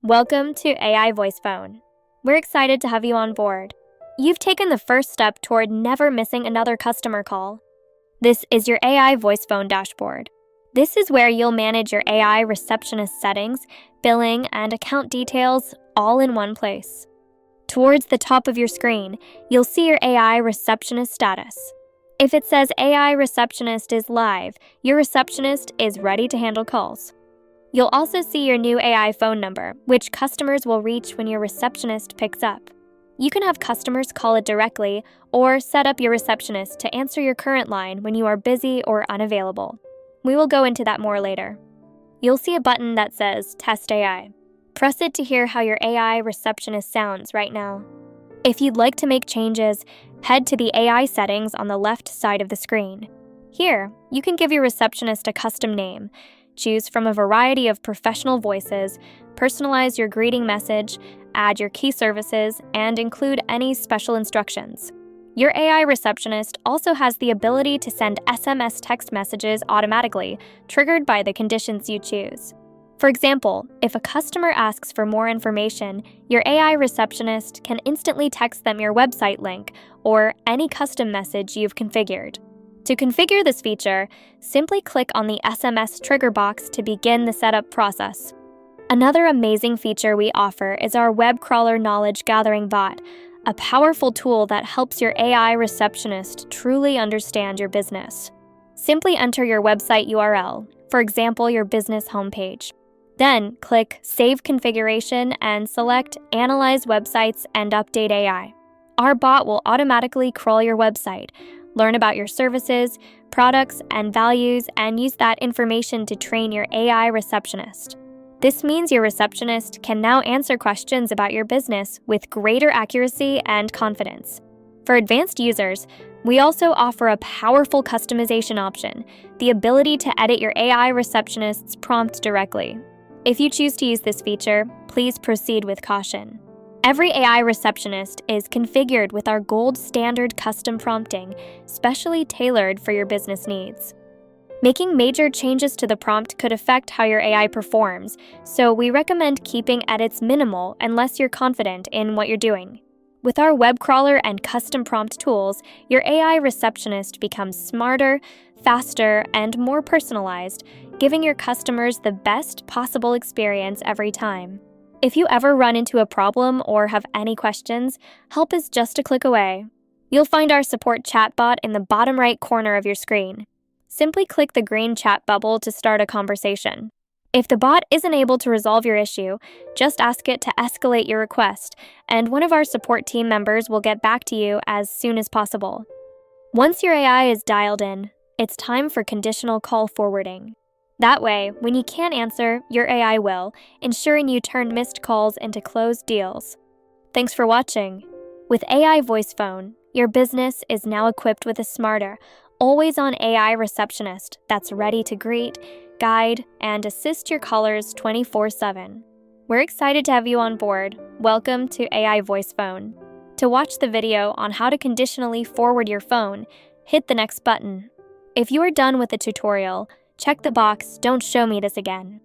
Welcome to AiVoicePhone. We're excited to have you on board. You've taken the first step toward never missing another customer call. This is your AiVoicePhone dashboard. This is where you'll manage your AI receptionist settings, billing, and account details all in one place. Towards the top of your screen, you'll see your AI receptionist status. If it says AI receptionist is live, your receptionist is ready to handle calls. You'll also see your new AI phone number, which customers will reach when your receptionist picks up. You can have customers call it directly or set up your receptionist to answer your current line when you are busy or unavailable. We will go into that more later. You'll see a button that says Test AI. Press it to hear how your AI receptionist sounds right now. If you'd like to make changes, head to the AI settings on the left side of the screen. Here, you can give your receptionist a custom name. Choose from a variety of professional voices, personalize your greeting message, add your key services, and include any special instructions. Your AI receptionist also has the ability to send SMS text messages automatically, triggered by the conditions you choose. For example, if a customer asks for more information, your AI receptionist can instantly text them your website link or any custom message you've configured. To configure this feature, simply click on the SMS trigger box to begin the setup process. Another amazing feature we offer is our web crawler knowledge gathering bot, a powerful tool that helps your AI receptionist truly understand your business. Simply enter your website URL, for example, your business homepage. Then click Save Configuration and select Analyze Websites and Update AI. Our bot will automatically crawl your website, learn about your services, products, and values, and use that information to train your AI receptionist. This means your receptionist can now answer questions about your business with greater accuracy and confidence. For advanced users, we also offer a powerful customization option, the ability to edit your AI receptionist's prompt directly. If you choose to use this feature, please proceed with caution. Every AI receptionist is configured with our gold standard custom prompting, specially tailored for your business needs. Making major changes to the prompt could affect how your AI performs, so we recommend keeping edits minimal unless you're confident in what you're doing. With our web crawler and custom prompt tools, your AI receptionist becomes smarter, faster, and more personalized, giving your customers the best possible experience every time. If you ever run into a problem or have any questions, help is just a click away. You'll find our support chatbot in the bottom right corner of your screen. Simply click the green chat bubble to start a conversation. If the bot isn't able to resolve your issue, just ask it to escalate your request, and one of our support team members will get back to you as soon as possible. Once your AI is dialed in, it's time for conditional call forwarding. That way, when you can't answer, your AI will, ensuring you turn missed calls into closed deals. Thanks for watching. With AiVoicePhone, your business is now equipped with a smarter, always-on AI receptionist that's ready to greet, guide, and assist your callers 24/7. We're excited to have you on board. Welcome to AiVoicePhone. To watch the video on how to conditionally forward your phone, hit the next button. If you are done with the tutorial, check the box "Don't show me this again."